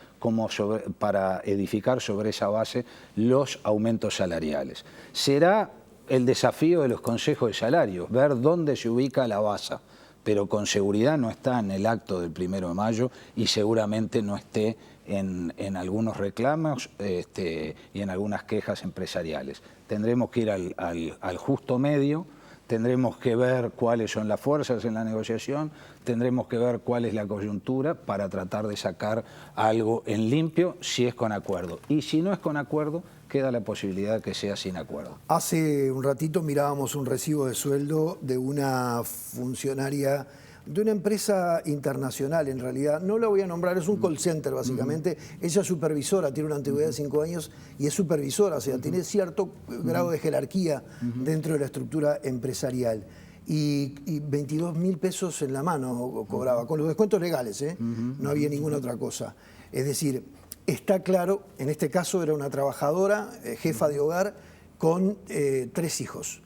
para edificar sobre esa base los aumentos salariales. Será el desafío de los consejos de salarios, ver dónde se ubica la base, pero con seguridad no está en el acto del 1 de mayo y seguramente no esté en algunos reclamos y en algunas quejas empresariales. Tendremos que ir al justo medio. Tendremos que ver cuáles son las fuerzas en la negociación, tendremos que ver cuál es la coyuntura para tratar de sacar algo en limpio si es con acuerdo. Y si no es con acuerdo, queda la posibilidad de que sea sin acuerdo. Hace un ratito mirábamos un recibo de sueldo de una funcionaria de una empresa internacional, en realidad. No la voy a nombrar, es un call center básicamente. Ella es supervisora, tiene una antigüedad de 5 años y es supervisora, o sea, tiene cierto grado de jerarquía dentro de la estructura empresarial. Y 22.000 pesos en la mano cobraba, con los descuentos legales, no había ninguna otra cosa. Es decir, está claro, en este caso era una trabajadora, jefa de hogar, con 3 hijos.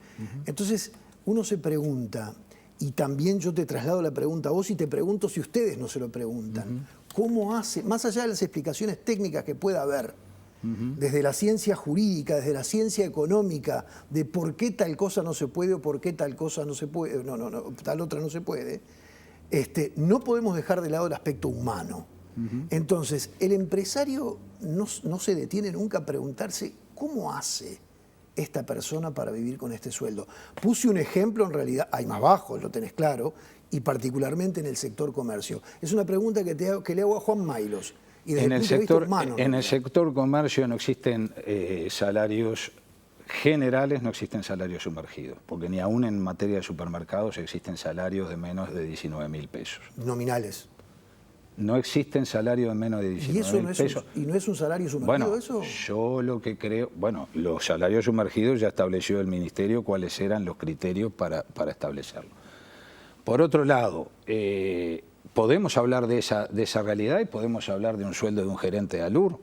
Entonces, uno se pregunta, y también yo te traslado la pregunta a vos y te pregunto si ustedes no se lo preguntan. ¿Cómo hace, más allá de las explicaciones técnicas que pueda haber, desde la ciencia jurídica, desde la ciencia económica, de por qué tal cosa no se puede o por qué tal cosa no se puede, tal otra no se puede, no podemos dejar de lado el aspecto humano. Entonces, el empresario no se detiene nunca a preguntarse cómo hace esta persona para vivir con este sueldo. Puse un ejemplo, en realidad hay más bajos, lo tenés claro, y particularmente en el sector comercio. Es una pregunta que le hago a Juan Mailos. Y desde en el el punto sector, de vista humano, en el sector comercio no existen salarios generales, no existen salarios sumergidos, porque ni aún en materia de supermercados existen salarios de menos de 19.000 pesos. Nominales. No existen salarios de menos de 19.000 pesos. ¿Y no es un salario sumergido bueno, eso? Yo lo que creo, los salarios sumergidos ya estableció el Ministerio cuáles eran los criterios para establecerlo. Por otro lado, podemos hablar de esa realidad y podemos hablar de un sueldo de un gerente de ALUR.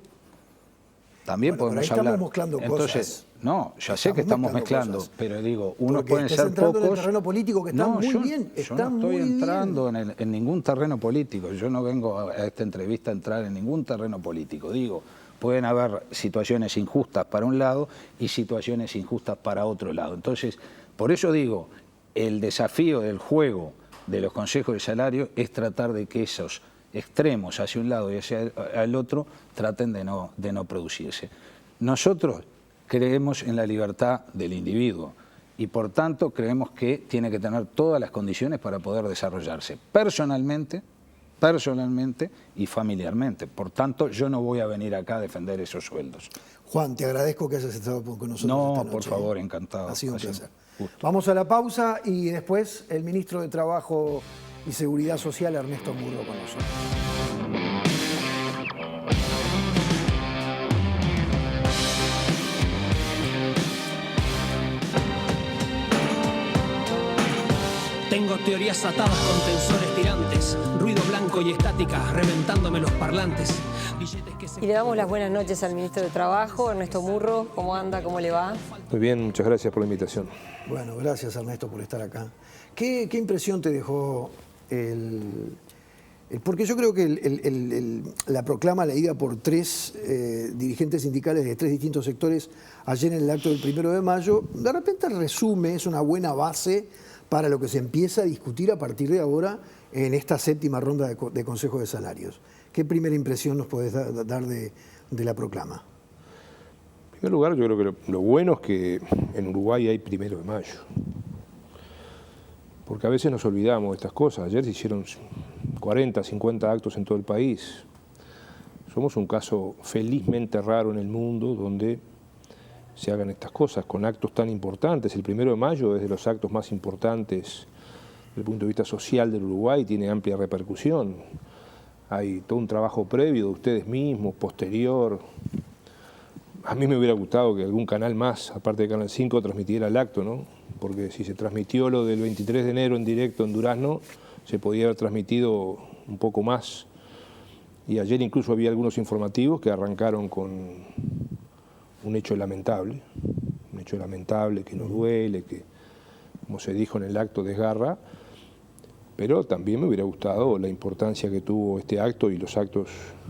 También podemos hablar. Estamos mezclando cosas. No, ya sé que estamos mezclando, cosas. Pero digo, uno puede ser entrando pocos. En el terreno político que está muy bien. Yo no estoy entrando en ningún terreno político. Yo no vengo a esta entrevista a entrar en ningún terreno político. Digo, pueden haber situaciones injustas para un lado y situaciones injustas para otro lado. Entonces, por eso digo, el desafío del juego de los consejos de salario es tratar de que esos extremos hacia un lado y hacia el otro traten de no producirse. Nosotros creemos en la libertad del individuo y por tanto creemos que tiene que tener todas las condiciones para poder desarrollarse personalmente y familiarmente. Por tanto, yo no voy a venir acá a defender esos sueldos. Juan, te agradezco que hayas estado con nosotros no, esta noche. por favor, encantado. Ha sido un placer. Vamos a la pausa y después el ministro de Trabajo y Seguridad Social, Ernesto Murro, con nosotros. Tengo teorías atadas con tensores tirantes, ruido blanco y estática, reventándome los parlantes. Y le damos las buenas noches al ministro de Trabajo, Ernesto Murro. ¿Cómo anda? ¿Cómo le va? Muy bien, muchas gracias por la invitación. Bueno, gracias Ernesto por estar acá. ¿Qué impresión te dejó porque yo creo que la proclama leída por 3 dirigentes sindicales de 3 distintos sectores ayer en el acto del 1 de mayo, de repente resume, es una buena base para lo que se empieza a discutir a partir de ahora en esta 7ª ronda de consejos de salarios. ¿Qué primera impresión nos podés dar de la proclama? En primer lugar, yo creo que lo bueno es que en Uruguay hay 1 de mayo. Porque a veces nos olvidamos de estas cosas. Ayer se hicieron 40, 50 actos en todo el país. Somos un caso felizmente raro en el mundo donde se hagan estas cosas con actos tan importantes. El 1 de mayo es de los actos más importantes desde el punto de vista social del Uruguay, tiene amplia repercusión. Hay todo un trabajo previo de ustedes mismos, posterior. A mí me hubiera gustado que algún canal más, aparte de Canal 5, transmitiera el acto, ¿no? Porque si se transmitió lo del 23 de enero en directo en Durazno, se podía haber transmitido un poco más. Y ayer incluso había algunos informativos que arrancaron con un hecho lamentable que nos duele, que, como se dijo en el acto, desgarra, pero también me hubiera gustado la importancia que tuvo este acto y los actos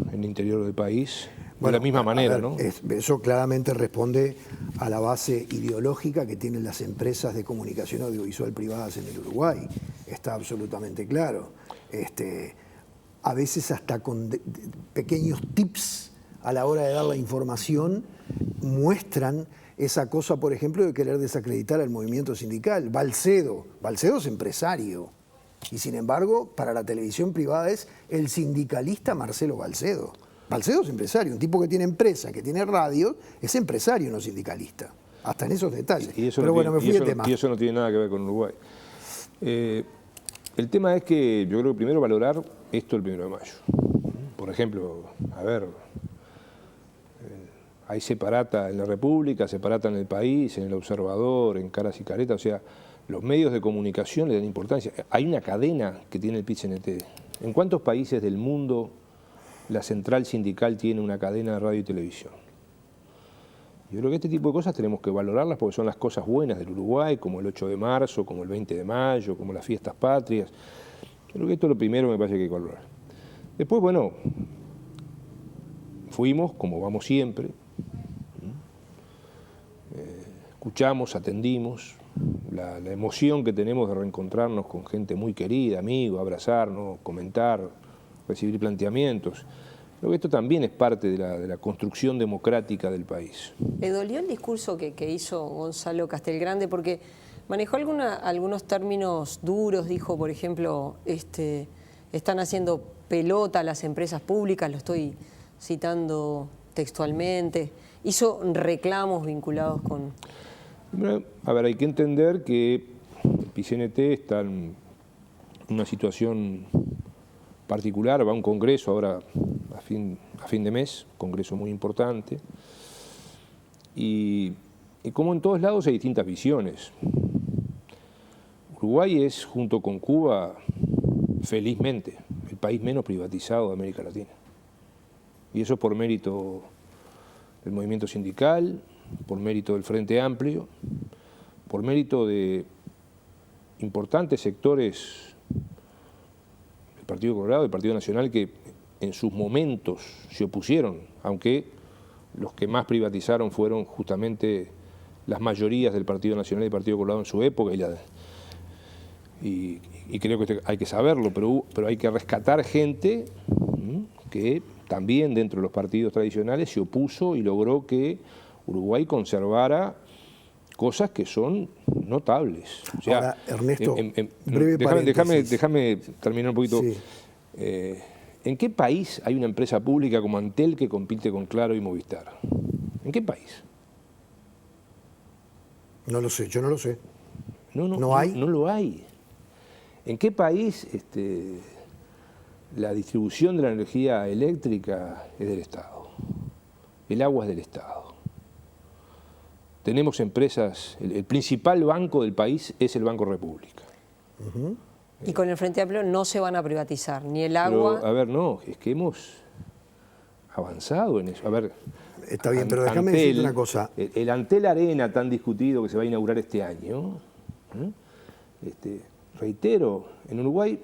en el interior del país, de la misma manera, ¿no? Eso claramente responde a la base ideológica que tienen las empresas de comunicación audiovisual privadas en el Uruguay. Está absolutamente claro. A veces hasta con pequeños tips a la hora de dar la información muestran esa cosa, por ejemplo, de querer desacreditar al movimiento sindical. Balcedo es empresario y sin embargo para la televisión privada es el sindicalista Marcelo Balcedo. Balcedo es empresario, un tipo que tiene empresa, que tiene radio, es empresario, no sindicalista. Hasta en esos detalles. Pero bueno, me fui de tema. Y eso no tiene nada que ver con Uruguay. El tema es que yo creo que primero valorar esto el 1 de mayo. Por ejemplo, a ver, hay separata en la República, separata en el país, en el Observador, en Caras y Caretas, o sea, los medios de comunicación le dan importancia. Hay una cadena que tiene el PIT-CNT. ¿En cuántos países del mundo la central sindical tiene una cadena de radio y televisión? Yo creo que este tipo de cosas tenemos que valorarlas porque son las cosas buenas del Uruguay, como el 8 de marzo, como el 20 de mayo, como las fiestas patrias. Creo que esto es lo primero que me parece que hay que valorar. Después, bueno, fuimos, como vamos siempre, escuchamos, atendimos, la emoción que tenemos de reencontrarnos con gente muy querida, amigos, abrazarnos, comentar, recibir planteamientos. Creo que esto también es parte de la construcción democrática del país. ¿Le dolió el discurso que hizo Gonzalo Castelgrande? Porque manejó algunos términos duros, dijo, por ejemplo, están haciendo pelota a las empresas públicas, lo estoy citando textualmente, hizo reclamos vinculados con... A ver, hay que entender que el PIT-CNT está en una situación particular, va a un congreso ahora a fin de mes, congreso muy importante, y como en todos lados hay distintas visiones. Uruguay es, junto con Cuba, felizmente, el país menos privatizado de América Latina. Y eso por mérito del movimiento sindical, por mérito del Frente Amplio, por mérito de importantes sectores del Partido Colorado, del Partido Nacional, que en sus momentos se opusieron, aunque los que más privatizaron fueron justamente las mayorías del Partido Nacional y del Partido Colorado en su época, y creo que hay que saberlo, pero hay que rescatar gente que también dentro de los partidos tradicionales se opuso y logró que Uruguay conservara cosas que son notables. O sea, ahora, Ernesto, déjame terminar un poquito. Sí. ¿En qué país hay una empresa pública como Antel que compite con Claro y Movistar? ¿En qué país? No lo sé, yo no lo sé. ¿No hay? No lo hay. ¿En qué país la distribución de la energía eléctrica es del Estado? El agua es del Estado. Tenemos empresas, el principal banco del país es el Banco República. Y con el Frente Amplio no se van a privatizar, ni el agua... Pero, a ver, no, es que hemos avanzado en eso. A ver, está bien, pero déjame decirte una cosa. El Antel Arena tan discutido que se va a inaugurar este año, reitero, en Uruguay,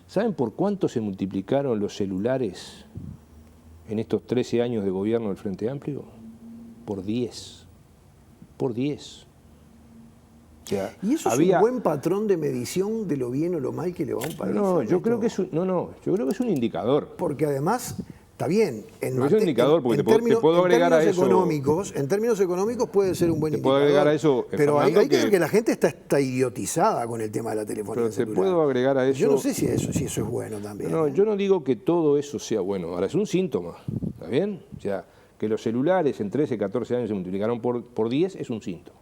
¿saben por cuánto se multiplicaron los celulares en estos 13 años de gobierno del Frente Amplio? Por 10. Por 10. O sea, ¿Y eso es un buen patrón de medición de lo bien o lo mal que le va a un país? No, yo creo que es un indicador. Porque además está bien. Es un indicador, porque te puedo agregar a eso. En términos económicos puede ser un buen indicador. Te puedo agregar a eso, pero hay que ver que la gente está idiotizada con el tema de la telefonía celular. Pero te puedo agregar a eso. Yo no sé si eso es bueno también. No, yo no digo que todo eso sea bueno. Ahora, es un síntoma, ¿está bien? O sea, que los celulares en 13, 14 años se multiplicaron por 10 es un síntoma.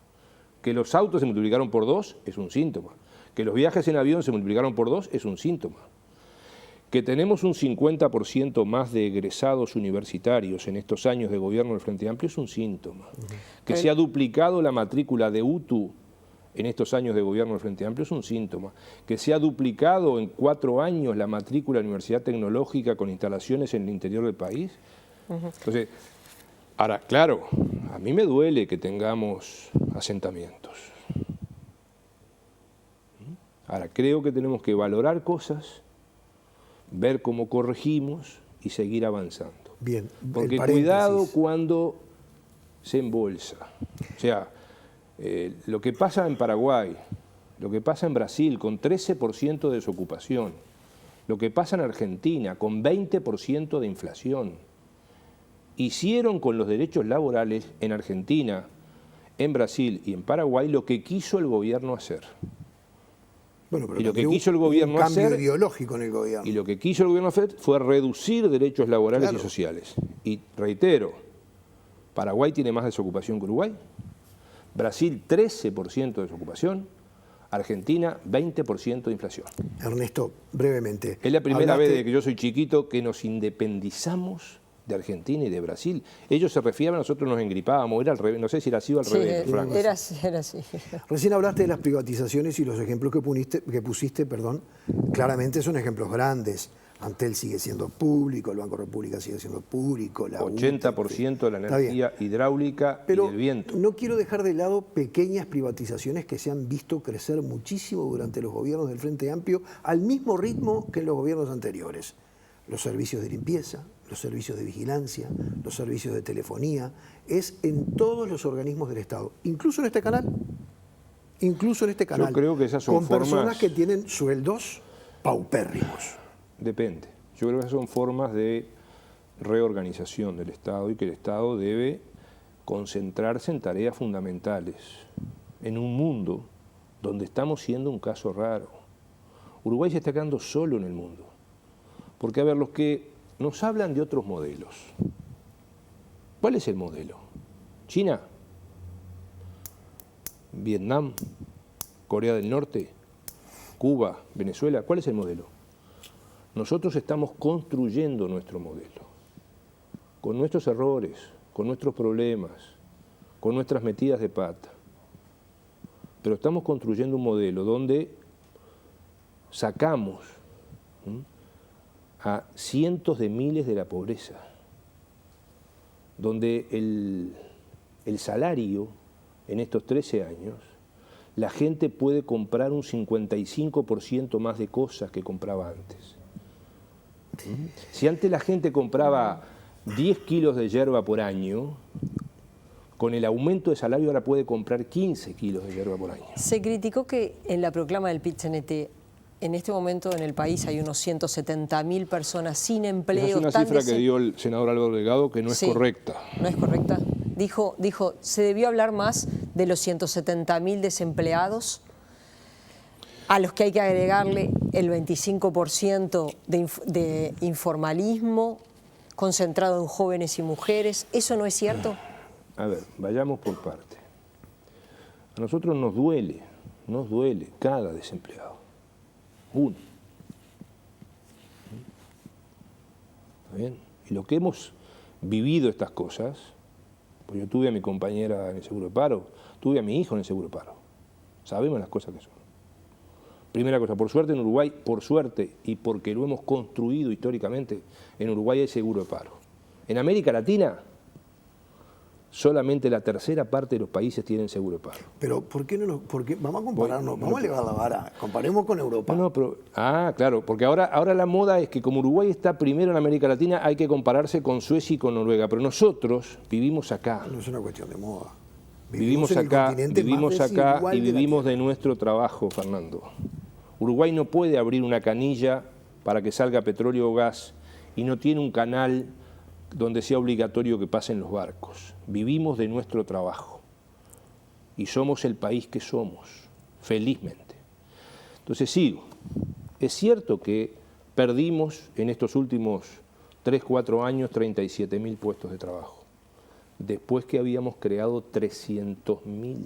Que los autos se multiplicaron por 2 es un síntoma. Que los viajes en avión se multiplicaron por 2 es un síntoma. Que tenemos un 50% más de egresados universitarios en estos años de gobierno del Frente Amplio es un síntoma. Que se ha duplicado la matrícula de UTU en estos años de gobierno del Frente Amplio es un síntoma. Que se ha duplicado en 4 años la matrícula de la Universidad Tecnológica con instalaciones en el interior del país. Entonces, ahora, claro, a mí me duele que tengamos asentamientos. Ahora, creo que tenemos que valorar cosas, ver cómo corregimos y seguir avanzando. Bien, porque cuidado cuando se embolsa. O sea, lo que pasa en Paraguay, lo que pasa en Brasil con 13% de desocupación, lo que pasa en Argentina con 20% de inflación, hicieron con los derechos laborales en Argentina, en Brasil y en Paraguay lo que quiso el gobierno hacer. Bueno, pero y lo que quiso el gobierno un cambio hacer, ideológico en el gobierno. Y lo que quiso el gobierno hacer fue reducir derechos laborales y sociales. Y reitero, Paraguay tiene más desocupación que Uruguay, Brasil 13% de desocupación, Argentina 20% de inflación. Ernesto, brevemente. Es la primera vez desde que yo soy chiquito que nos independizamos de Argentina y de Brasil. Ellos se refiaban, nosotros nos engripábamos, era al revés, no sé si era así o al revés. Franco. Era así. Recién hablaste de las privatizaciones y los ejemplos que pusiste, claramente son ejemplos grandes. Antel sigue siendo público, el Banco República sigue siendo público. La 80% de la energía hidráulica y del viento. No quiero dejar de lado pequeñas privatizaciones que se han visto crecer muchísimo durante los gobiernos del Frente Amplio, al mismo ritmo que en los gobiernos anteriores. Los servicios de limpieza, los servicios de vigilancia, los servicios de telefonía, es en todos los organismos del Estado, incluso en este canal. Yo creo que esas son con personas que tienen sueldos paupérrimos. Depende. Yo creo que esas son formas de reorganización del Estado y que el Estado debe concentrarse en tareas fundamentales, en un mundo donde estamos siendo un caso raro. Uruguay se está quedando solo en el mundo. Porque, a ver, los que nos hablan de otros modelos, ¿cuál es el modelo? ¿China? ¿Vietnam? ¿Corea del Norte? ¿Cuba? ¿Venezuela? ¿Cuál es el modelo? Nosotros estamos construyendo nuestro modelo, con nuestros errores, con nuestros problemas, con nuestras metidas de pata. Pero estamos construyendo un modelo donde sacamos a cientos de miles de la pobreza, donde el salario en estos 13 años, la gente puede comprar un 55% más de cosas que compraba antes. Si antes la gente compraba 10 kilos de yerba por año, con el aumento de salario ahora puede comprar 15 kilos de yerba por año. Se criticó que en la proclama del PIT-CNT, en este momento en el país hay unos 170.000 personas sin empleo. Esa es una cifra que dio el senador Álvaro Delgado que no es correcta. ¿No es correcta? Dijo, se debió hablar más de los 170.000 desempleados, a los que hay que agregarle el 25% de informalismo concentrado en jóvenes y mujeres. ¿Eso no es cierto? A ver, vayamos por parte. A nosotros nos duele cada desempleado. Uno. ¿Está bien? Y lo que hemos vivido estas cosas, pues yo tuve a mi compañera en el seguro de paro, tuve a mi hijo en el seguro de paro. Sabemos las cosas que son. Primera cosa, por suerte en Uruguay, por suerte y porque lo hemos construido históricamente, en Uruguay hay seguro de paro. En América Latina, solamente la tercera parte de los países tienen seguro de paro. Pero ¿por qué no vamos a compararnos? Vamos a elevar la vara. Comparemos con Europa. Claro, porque ahora la moda es que como Uruguay está primero en América Latina, hay que compararse con Suecia y con Noruega. Pero nosotros vivimos acá. No es una cuestión de moda. Vivimos acá y vivimos de nuestro trabajo, Fernando. Uruguay no puede abrir una canilla para que salga petróleo o gas y no tiene un canal donde sea obligatorio que pasen los barcos. Vivimos de nuestro trabajo y somos el país que somos, felizmente. Entonces sigo. Es cierto que perdimos en estos últimos 3, 4 años 37.000 puestos de trabajo, después que habíamos creado 300.000.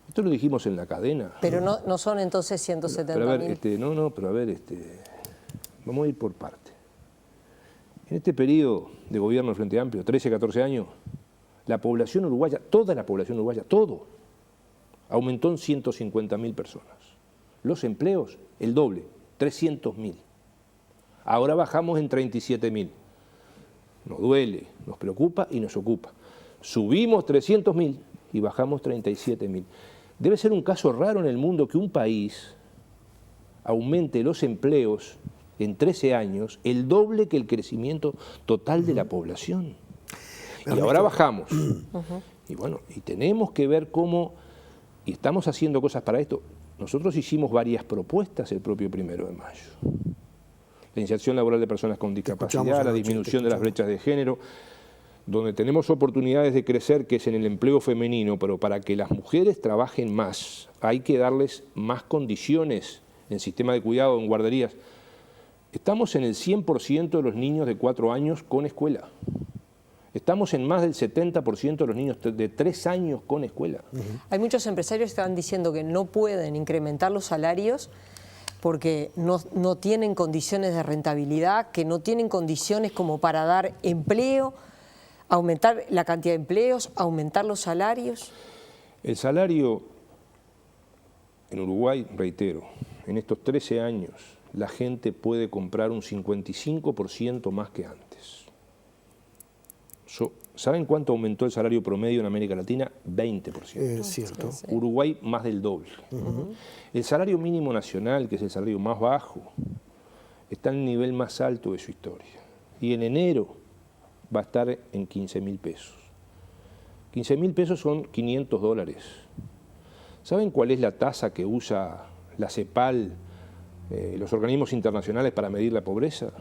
Esto lo dijimos en la cadena. Pero no son entonces 170.000. Pero a ver, vamos a ir por parte. En este periodo de gobierno del Frente Amplio, 13, 14 años, la población uruguaya, toda la población uruguaya, todo, aumentó en 150.000 personas. Los empleos, el doble, 300.000. Ahora bajamos en 37.000. Nos duele, nos preocupa y nos ocupa. Subimos 300.000 y bajamos 37.000. Debe ser un caso raro en el mundo que un país aumente los empleos en 13 años el doble que el crecimiento total de la población. Y ahora bajamos. Y bueno, y tenemos que ver cómo, y estamos haciendo cosas para esto. Nosotros hicimos varias propuestas el propio 1 de mayo. La inserción laboral de personas con discapacidad, la disminución de las brechas de género, donde tenemos oportunidades de crecer, que es en el empleo femenino, pero para que las mujeres trabajen más, hay que darles más condiciones en sistema de cuidado, en guarderías. Estamos en el 100% de los niños de 4 años con escuela. Estamos en más del 70% de los niños de 3 años con escuela. Hay muchos empresarios que están diciendo que no pueden incrementar los salarios porque no tienen condiciones de rentabilidad, que no tienen condiciones como para dar empleo, aumentar la cantidad de empleos, aumentar los salarios. El salario en Uruguay, reitero, en estos 13 años la gente puede comprar un 55% más que antes. ¿Saben cuánto aumentó el salario promedio en América Latina? 20%. Es cierto. Uruguay más del doble. El salario mínimo nacional, que es el salario más bajo, está en el nivel más alto de su historia. Y en enero va a estar en 15.000 pesos. 15.000 pesos son $500. ¿Saben cuál es la tasa que usa la CEPAL, los organismos internacionales para medir la pobreza?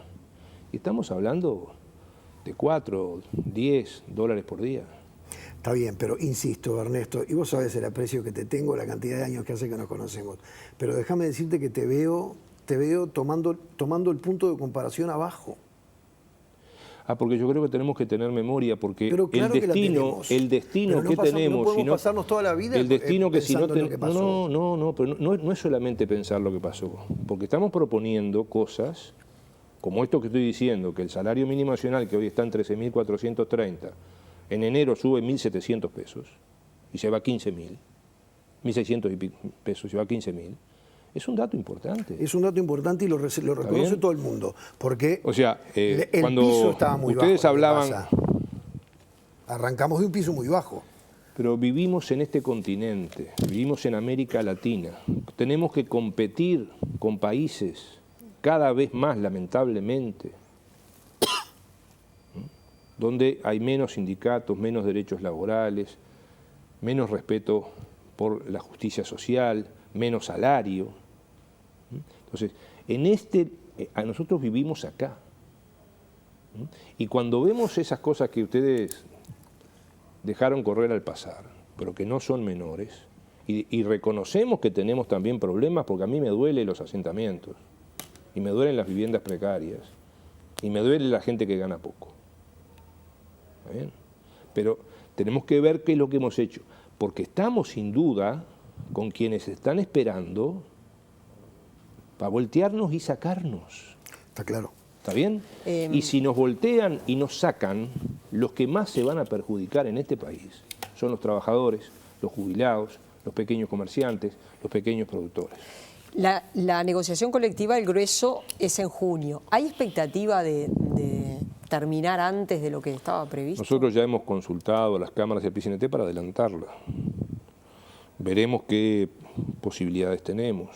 Estamos hablando de 4, 10 dólares por día. Está bien, pero insisto, Ernesto, y vos sabés el aprecio que te tengo, la cantidad de años que hace que nos conocemos, pero déjame decirte que te veo tomando el punto de comparación abajo. Porque yo creo que tenemos que tener memoria, porque pero claro el destino que tenemos, no podemos pasarnos toda la vida el destino que si no lo que pasó. No, pero no es solamente pensar lo que pasó, porque estamos proponiendo cosas como esto que estoy diciendo, que el salario mínimo nacional, que hoy está en 13.430, en enero sube 1.700 pesos y se va a 15.000, 1.600 pesos y se va a 15.000. Es un dato importante. Es un dato importante y lo reconoce todo el mundo. Porque o sea, el cuando piso estaba muy ustedes bajo. hablaban... Arrancamos de un piso muy bajo. Pero vivimos en este continente, vivimos en América Latina. Tenemos que competir con países cada vez más, lamentablemente, donde hay menos sindicatos, menos derechos laborales, menos respeto por la justicia social, menos salario. Entonces, nosotros vivimos acá. Y cuando vemos esas cosas que ustedes dejaron correr al pasar, pero que no son menores, y reconocemos que tenemos también problemas, porque a mí me duelen los asentamientos, y me duelen las viviendas precarias, y me duele la gente que gana poco. ¿Está bien? Pero tenemos que ver qué es lo que hemos hecho, porque estamos sin duda con quienes están esperando para voltearnos y sacarnos. Está claro. ¿Está bien? Y si nos voltean y nos sacan, los que más se van a perjudicar en este país son los trabajadores, los jubilados, los pequeños comerciantes, los pequeños productores. La negociación colectiva, el grueso, es en junio. ¿Hay expectativa de terminar antes de lo que estaba previsto? Nosotros ya hemos consultado a las cámaras y al PCNT para adelantarla. Veremos qué posibilidades tenemos.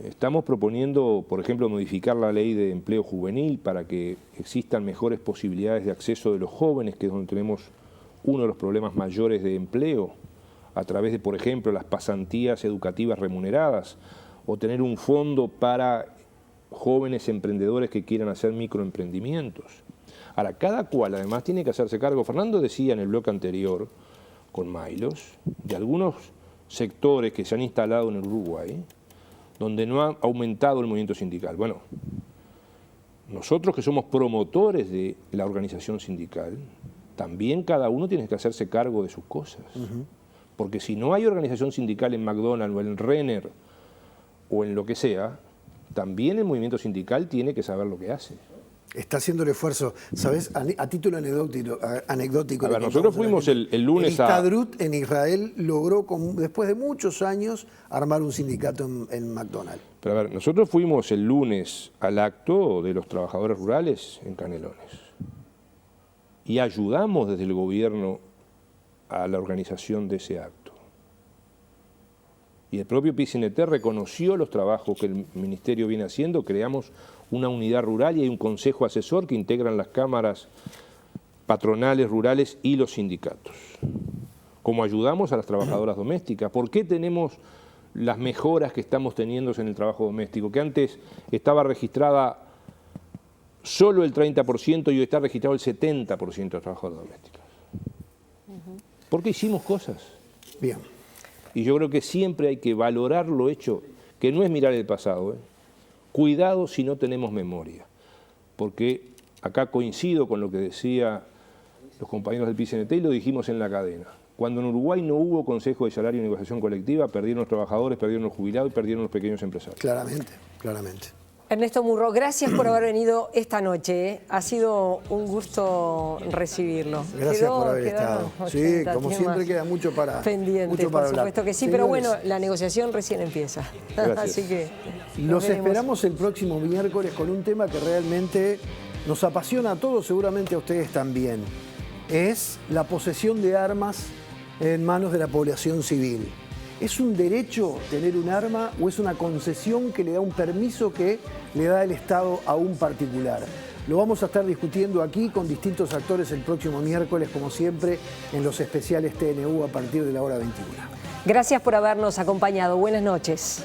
Estamos proponiendo, por ejemplo, modificar la ley de empleo juvenil para que existan mejores posibilidades de acceso de los jóvenes, que es donde tenemos uno de los problemas mayores de empleo, a través de, por ejemplo, las pasantías educativas remuneradas, o tener un fondo para jóvenes emprendedores que quieran hacer microemprendimientos. Ahora, cada cual además tiene que hacerse cargo. Fernando decía en el bloque anterior, con Mailos, de algunos sectores que se han instalado en el Uruguay, donde no ha aumentado el movimiento sindical. Bueno, nosotros que somos promotores de la organización sindical, también cada uno tiene que hacerse cargo de sus cosas. Porque si no hay organización sindical en McDonald's o en Renner o en lo que sea, también el movimiento sindical tiene que saber lo que hace. Está haciendo el esfuerzo, ¿sabes? A título anecdótico. A ver, nosotros fuimos el lunes a... Histadrut en Israel logró, después de muchos años, armar un sindicato en McDonald's. Pero a ver, nosotros fuimos el lunes al acto de los trabajadores rurales en Canelones. Y ayudamos desde el gobierno a la organización de ese acto. Y el propio PIT-CNT reconoció los trabajos que el Ministerio viene haciendo. Creamos una unidad rural y hay un consejo asesor que integran las cámaras patronales rurales y los sindicatos. Como ayudamos a las trabajadoras domésticas. ¿Por qué tenemos las mejoras que estamos teniendo en el trabajo doméstico? Que antes estaba registrada solo el 30% y hoy está registrado el 70% de trabajadoras domésticas. Porque hicimos cosas. Bien. Y yo creo que siempre hay que valorar lo hecho, que no es mirar el pasado. Cuidado si no tenemos memoria, porque acá coincido con lo que decía los compañeros del PIT-CNT y lo dijimos en la cadena. Cuando en Uruguay no hubo Consejo de Salario y Negociación Colectiva, perdieron los trabajadores, perdieron los jubilados y perdieron los pequeños empresarios. Claramente, claramente. Ernesto Murro, gracias por haber venido esta noche. Ha sido un gusto recibirlo. Gracias por haber estado. Sí, como siempre queda mucho para pendiente, mucho para por supuesto que sí, Señores, pero bueno, la negociación recién empieza. Así que los esperamos el próximo miércoles con un tema que realmente nos apasiona a todos, seguramente a ustedes también. Es la posesión de armas en manos de la población civil. ¿Es un derecho tener un arma o es una concesión que le da un permiso que le da el Estado a un particular? Lo vamos a estar discutiendo aquí con distintos actores el próximo miércoles, como siempre, en los especiales TNU a partir de la hora 21. Gracias por habernos acompañado. Buenas noches.